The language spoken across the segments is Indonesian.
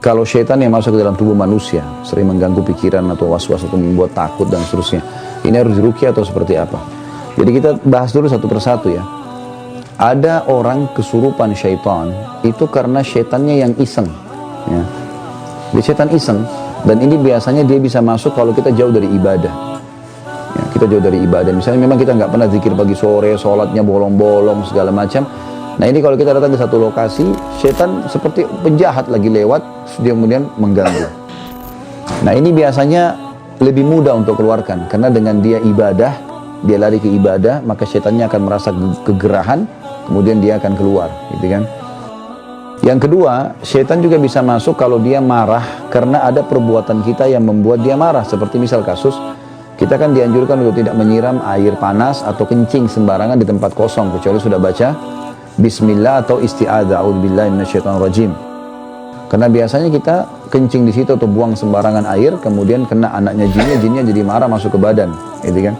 Kalau syaitan yang masuk ke dalam tubuh manusia, sering mengganggu pikiran atau was-was atau membuat takut dan seterusnya, ini harus diruqyah atau seperti apa? Jadi kita bahas dulu satu persatu ya. Ada orang kesurupan syaitan, itu karena syaitannya yang iseng. Ya. Dia syaitan iseng, dan ini biasanya dia bisa masuk kalau kita jauh dari ibadah. Ya, kita jauh dari ibadah, misalnya memang kita nggak pernah zikir pagi sore, sholatnya bolong-bolong segala macam. Nah ini kalau kita datang ke satu lokasi, syaitan seperti penjahat lagi lewat, dia kemudian mengganggu. Nah ini biasanya lebih mudah untuk keluarkan, karena dengan dia ibadah, dia lari ke ibadah, maka syaitannya akan merasa kegerahan, kemudian dia akan keluar, gitu kan. Yang kedua, syaitan juga bisa masuk kalau dia marah, karena ada perbuatan kita yang membuat dia marah. Seperti misal kasus, kita kan dianjurkan untuk tidak menyiram air panas atau kencing sembarangan di tempat kosong, kecuali sudah baca Bismillah atau isti'adzah, a'udzubillahi minasyaitonirrajim. Karena biasanya kita kencing di situ atau buang sembarangan air, kemudian kena anaknya jinnya jadi marah masuk ke badan, gitu kan.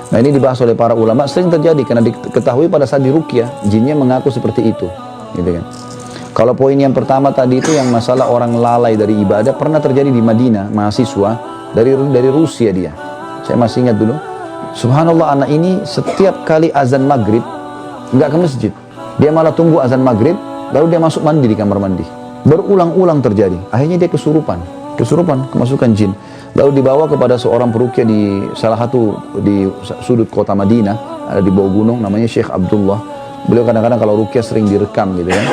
Nah ini dibahas oleh para ulama, sering terjadi karena diketahui pada saat diruqyah, jinnya mengaku seperti itu, gitu kan. Kalau poin yang pertama tadi itu yang masalah orang lalai dari ibadah, pernah terjadi di Madinah, mahasiswa dari Rusia dia. Saya masih ingat dulu, subhanallah anak ini setiap kali azan maghrib nggak ke masjid. Dia malah tunggu azan maghrib, lalu dia masuk mandi di kamar mandi. Berulang-ulang terjadi. Akhirnya dia kesurupan, kemasukan jin. Lalu dibawa kepada seorang peruqyah di salah satu di sudut kota Madinah, ada di bawah gunung, namanya Syekh Abdullah. Beliau kadang-kadang kalau ruqyah sering direkam gitu kan.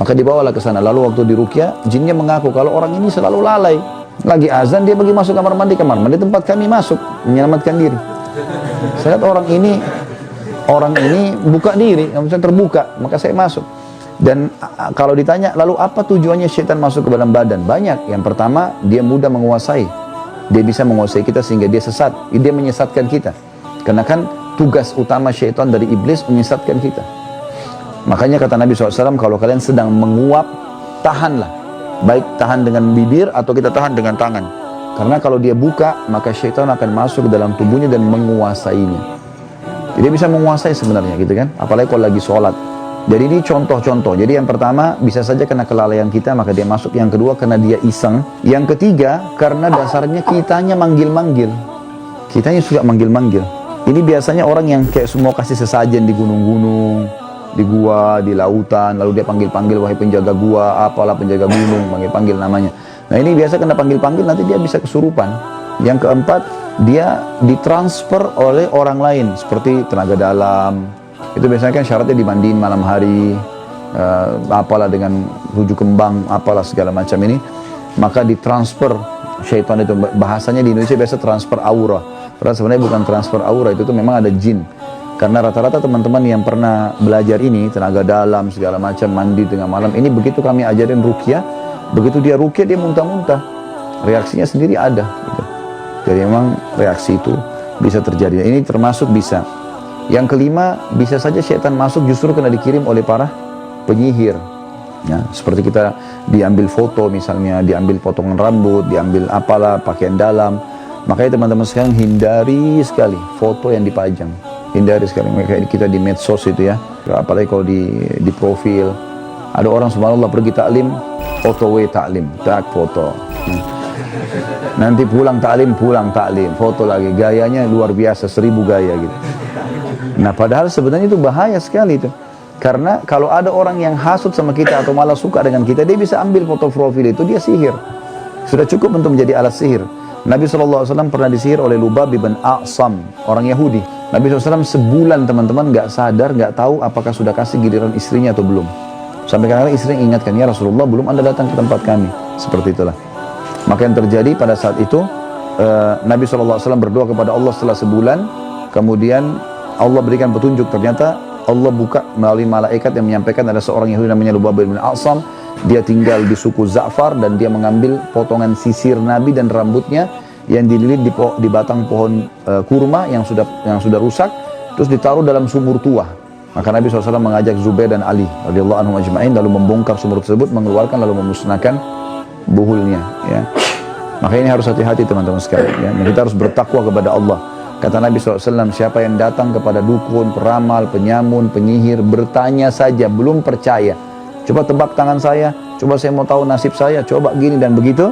Maka dibawalah ke sana. Lalu waktu diruqyah, jinnya mengaku kalau orang ini selalu lalai. Lagi azan dia pergi masuk kamar mandi tempat kami masuk menyelamatkan diri. Saya lihat orang ini buka diri, misalnya terbuka, maka saya masuk. Dan kalau ditanya, lalu apa tujuannya syaitan masuk ke dalam badan? Banyak. Yang pertama, dia mudah menguasai. Dia bisa menguasai kita sehingga dia sesat. Dia menyesatkan kita. Karena kan tugas utama syaitan dari iblis menyesatkan kita. Makanya kata Nabi SAW, kalau kalian sedang menguap, tahanlah. Baik tahan dengan bibir atau kita tahan dengan tangan. Karena kalau dia buka, maka syaitan akan masuk ke dalam tubuhnya dan menguasainya. Dia bisa menguasai sebenarnya gitu kan, apalagi kalau lagi sholat. Jadi ini contoh-contoh. Jadi yang pertama bisa saja karena kelalaian kita, maka dia masuk. Yang kedua karena dia iseng. Yang ketiga karena dasarnya kitanya manggil-manggil. Kitanya suka manggil-manggil. Ini biasanya orang yang kayak semua kasih sesajen di gunung-gunung, di gua, di lautan, lalu dia panggil-panggil, wahai penjaga gua, apalah penjaga gunung, panggil-panggil namanya. Nah ini biasa kena panggil-panggil, nanti dia bisa kesurupan. Yang keempat, dia ditransfer oleh orang lain, seperti tenaga dalam. Itu biasanya kan syaratnya dimandiin malam hari, apalah dengan rujuk kembang, apalah segala macam ini. Maka ditransfer syaitan itu, bahasanya di Indonesia biasa transfer aura. Padahal sebenarnya bukan transfer aura, itu tuh memang ada jin. Karena rata-rata teman-teman yang pernah belajar ini, tenaga dalam, segala macam, mandi tengah malam, ini begitu kami ajarin ruqyah, begitu dia ruqyah dia muntah-muntah. Reaksinya sendiri ada. Gitu. Jadi memang reaksi itu bisa terjadi. Ini termasuk bisa. Yang kelima, bisa saja syaitan masuk justru kena dikirim oleh para penyihir. Ya, seperti kita diambil foto misalnya, diambil potongan rambut, diambil apalah, pakaian dalam. Makanya teman-teman sekarang hindari sekali foto yang dipajang. Hindari sekali. Kayak kita di medsos itu ya. Apalagi kalau di profil. Ada orang subhanallah pergi taklim, foto taklim, tak foto. Nanti pulang taklim, foto lagi. Gayanya luar biasa, 1000 gaya gitu. Nah padahal sebenarnya itu bahaya sekali itu. Karena kalau ada orang yang hasut sama kita atau malah suka dengan kita, dia bisa ambil foto profil itu, dia sihir. Sudah cukup untuk menjadi alat sihir. Nabi SAW pernah disihir oleh Lubab bin A'sam, orang Yahudi. Nabi SAW sebulan teman-teman gak sadar, gak tahu apakah sudah kasih giliran istrinya atau belum. Sampai kadang-kadang istri ingatkan, ya Rasulullah belum Anda datang ke tempat kami. Seperti itulah. Maka yang terjadi pada saat itu, Nabi SAW berdoa kepada Allah setelah sebulan, kemudian Allah berikan petunjuk, ternyata Allah buka melalui malaikat yang menyampaikan ada seorang Yahudi namanya Lubab bin A'sam, dia tinggal di suku Za'far dan dia mengambil potongan sisir Nabi dan rambutnya yang dililit di batang pohon kurma yang sudah rusak, terus ditaruh dalam sumur tua. Maka Nabi SAW mengajak Zubair dan Ali radhiyallahu anhum ajma'in lalu membongkar sumur tersebut, mengeluarkan lalu memusnahkan buhulnya ya. Maka ini harus hati-hati teman-teman sekalian ya. Dan kita harus bertakwa kepada Allah. Kata Nabi SAW, siapa yang datang kepada dukun, peramal, penyamun, penyihir, bertanya saja, belum percaya, coba tebak tangan saya, coba saya mau tahu nasib saya, coba gini dan begitu,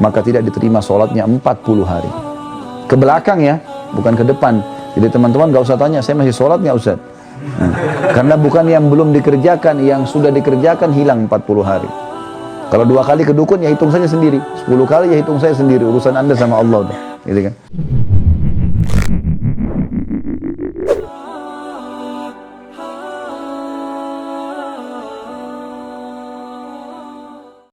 maka tidak diterima sholatnya 40 hari. Ke belakang ya, bukan ke depan. Jadi teman-teman gak usah tanya, saya masih sholat nggak Ustaz? Nah, karena bukan yang belum dikerjakan, yang sudah dikerjakan hilang 40 hari. Kalau 2 kali ke dukun ya hitung saja sendiri, 10 kali ya hitung saya sendiri, urusan Anda sama Allah. Gitu kan?